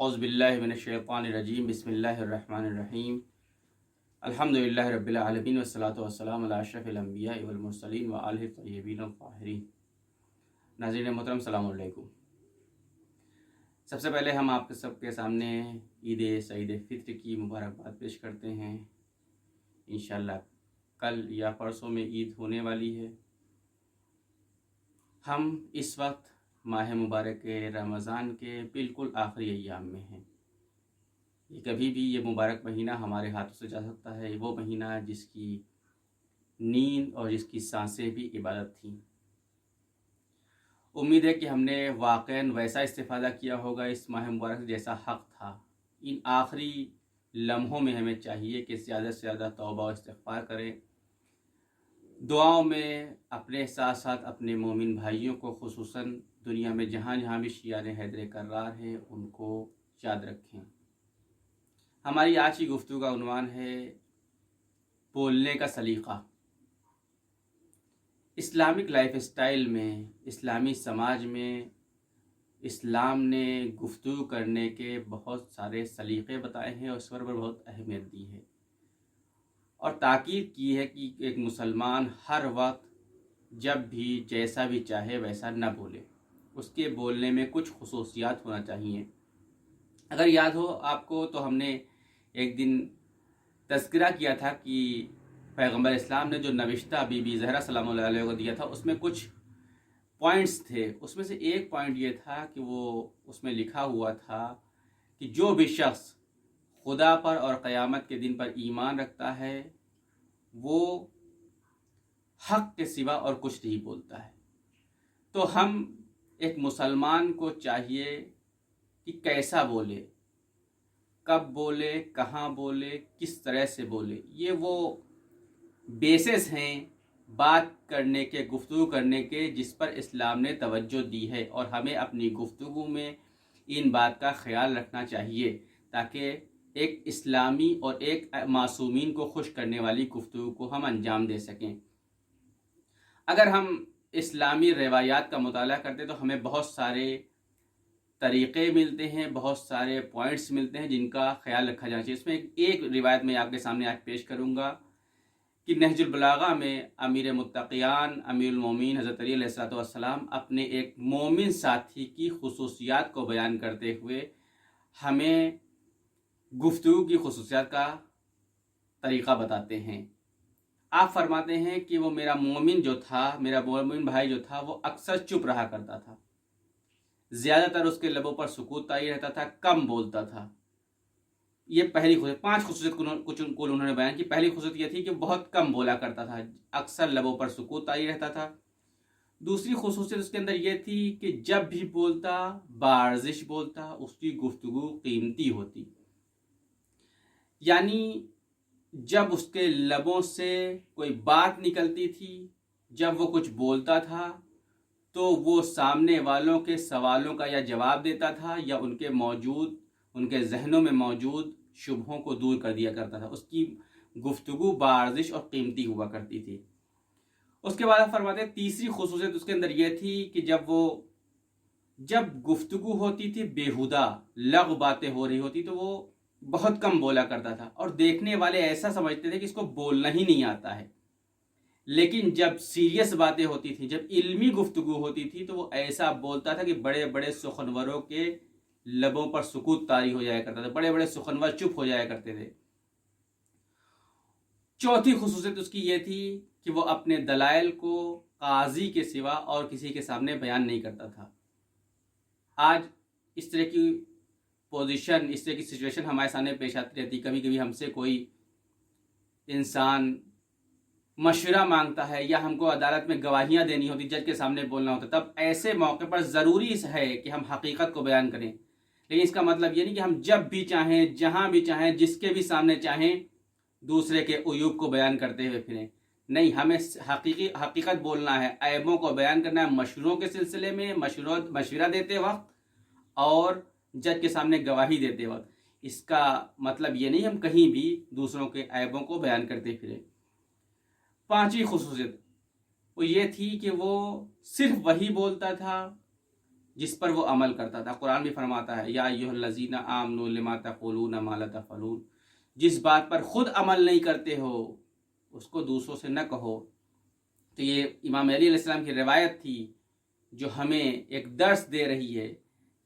अऊज़ु बिल्लाहि मिनश्शैतानिर्रजीम बिस्मिल्लाहिर्रहमानिर्रहीम अल्हम्दुलिल्लाहि रब्बिल आलमीन वस्सलातु वस्सलामु अला अशरफिल अंबिया वल मुरसलीन व आलिहि तय्यबीन अत्ताहिरीन। नाज़रीन मोहतरम, अस्सलामु अलैकुम। सबसे पहले हम आपके सबके सामने ईद सईद फित्र की मुबारकबाद पेश करते हैं। इंशाअल्लाह कल या परसों में ईद होने वाली है। हम इस वक्त माह मुबारक के रमज़ान के बिल्कुल आखिरी अय्याम में हैं। ये कभी भी ये मुबारक महीना हमारे हाथों से जा सकता है। वो महीना जिसकी नींद और जिसकी सांसें भी इबादत थीं। उम्मीद है कि हमने वाक़ईन वैसा इस्तिफ़ादा किया होगा इस माह मुबारक से जैसा हक़ था। इन आखिरी लम्हों में हमें चाहिए कि ज़्यादा से ज़्यादा तौबा और इस्तिग़फ़ार करें। दुआओं में अपने साथ साथ अपने मोमिन भाइयों को, खुसूसन दुनिया में जहाँ जहाँ भी शियाने हैदर करार हैं, उनको याद रखें। हमारी आज की गुफ्तगू का उन्वान है बोलने का सलीक़ा। इस्लामिक लाइफ स्टाइल में, इस्लामी समाज में इस्लाम ने गुफ्तगू करने के बहुत सारे सलीक़े बताए हैं और इस पर बहुत अहमियत दी है और ताकीद की है कि एक मुसलमान हर वक्त जब भी जैसा भी चाहे वैसा न बोले। उसके बोलने में कुछ खुसूसियात होना चाहिए। अगर याद हो आपको तो हमने एक दिन तज़किरा किया था कि पैगंबर इस्लाम ने जो नविश्ता बीबी ज़हरा सलामुल्लाह अलैहा को दिया था उसमें कुछ पॉइंट्स थे। उसमें से एक पॉइंट ये था कि वो उसमें लिखा हुआ था कि जो भी शख्स खुदा पर और क़यामत के दिन पर ईमान रखता है वो हक़ के सिवा और कुछ नहीं बोलता है। तो हम एक मुसलमान को चाहिए कि कैसा बोले, कब बोले, कहाँ बोले, किस तरह से बोले। ये वो बेसिस हैं बात करने के, गुफ्तगू करने के, जिस पर इस्लाम ने तवज्जो दी है और हमें अपनी गुफ्तगू में इन बात का ख्याल रखना चाहिए ताकि एक इस्लामी और एक मासूमीन को खुश करने वाली गुफ्तगू को हम अंजाम दे सकें। अगर हम इस्लामी रवायात का मुताला करते तो हमें बहुत सारे तरीक़े मिलते हैं, बहुत सारे पॉइंट्स मिलते हैं जिनका ख्याल रखा जाना चाहिए। इसमें एक रिवायत मैं आपके सामने आज पेश करूँगा कि नहजुल बलागा में अमीर मुत्तक़ियान अमीरुल मोमिनीन हज़रत अली अलैहिस्सलाम अपने एक मोमिन साथी की खुसूसियात को बयान करते हुए हमें गुफ्तगू की खुसूसियात का तरीक़ा बताते हैं। आप फरमाते हैं कि वो मेरा मोमिन भाई जो था वो अक्सर चुप रहा करता था। ज़्यादातर उसके लबों पर सुकूत तारी रहता था, कम बोलता था। ये पहली खुसूसियत। 5 खुसूसियत कुछ उन्होंने बयान की। पहली खुसूसियत ये थी कि बहुत कम बोला करता था, अक्सर लबों पर सुकूत तारी रहता था। दूसरी खुसूसियत उसके अंदर ये थी कि जब भी बोलता बार्जिश बोलता, उसकी गुफ्तगू कीमती होती। यानी जब उसके लबों से कोई बात निकलती थी, जब वो कुछ बोलता था तो वो सामने वालों के सवालों का या जवाब देता था या उनके जहनों में मौजूद शुबहों को दूर कर दिया करता था। उसकी गुफ्तगू बार्जिश और कीमती हुआ करती थी। उसके बाद फरमाते तीसरी खुसूसियत उसके अंदर यह थी कि जब गुफ्तगू होती थी बेहुदा लग़ बातें हो रही होती तो वो बहुत कम बोला करता था और देखने वाले ऐसा समझते थे कि इसको बोलना ही नहीं आता है। लेकिन जब सीरियस बातें होती थी, जब इल्मी गुफ्तगू होती थी तो वो ऐसा बोलता था कि बड़े बड़े सुखनवरों के लबों पर सुकूत तारी हो जाया करता था, बड़े बड़े सुखनवर चुप हो जाया करते थे। चौथी खुसूसियत उसकी ये थी कि वो अपने दलाइल को काजी के सिवा और किसी के सामने बयान नहीं करता था। आज इस तरह की पोजीशन, इस तरह की सिचुएशन हमारे सामने पेश आती रहती। कभी कभी हमसे कोई इंसान मशवरा मांगता है या हमको अदालत में गवाहियां देनी होती, जज के सामने बोलना होता, तब ऐसे मौके पर ज़रूरी है कि हम हकीकत को बयान करें। लेकिन इसका मतलब ये नहीं कि हम जब भी चाहें, जहां भी चाहें, जिसके भी सामने चाहें दूसरे के उयूब को बयान करते हुए फिरें। नहीं, हमें हकीकत बोलना है, ऐबों को बयान करना है मशवरों के सिलसिले में, मशवरा देते वक्त और जज के सामने गवाही देते वक्त। इसका मतलब ये नहीं हम कहीं भी दूसरों के ऐबों को बयान करते फिरें। पांचवी खुसूसियत वो ये थी कि वो सिर्फ वही बोलता था جس پر وہ عمل کرتا تھا۔ قرآن بھی فرماتا ہے یا ایھا الذین آمنوا لما تقولون ما لا تفعلون، جس بات پر خود عمل نہیں کرتے ہو اس کو دوسروں سے نہ کہو۔ تو یہ امام علی علیہ السلام کی روایت تھی جو ہمیں ایک درس دے رہی ہے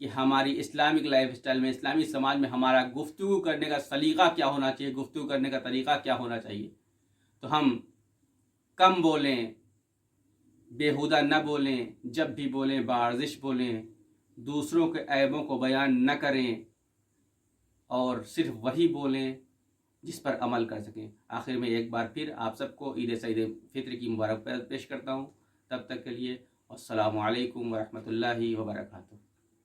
کہ ہماری اسلامک لائف اسٹائل میں، اسلامی سماج میں ہمارا گفتگو کرنے کا سلیقہ کیا ہونا چاہیے، گفتگو کرنے کا طریقہ کیا ہونا چاہیے۔ تو ہم کم بولیں، بیہودہ نہ بولیں، جب بھی بولیں بارزش بولیں، دوسروں کے عیبوں کو بیان نہ کریں، اور صرف وہی بولیں جس پر عمل کر سکیں۔ آخر میں ایک بار پھر آپ سب کو عید سعید فطر کی مبارکباد پیش کرتا ہوں۔ تب تک کے لیے السلام علیکم ورحمۃ اللہ وبرکاتہ۔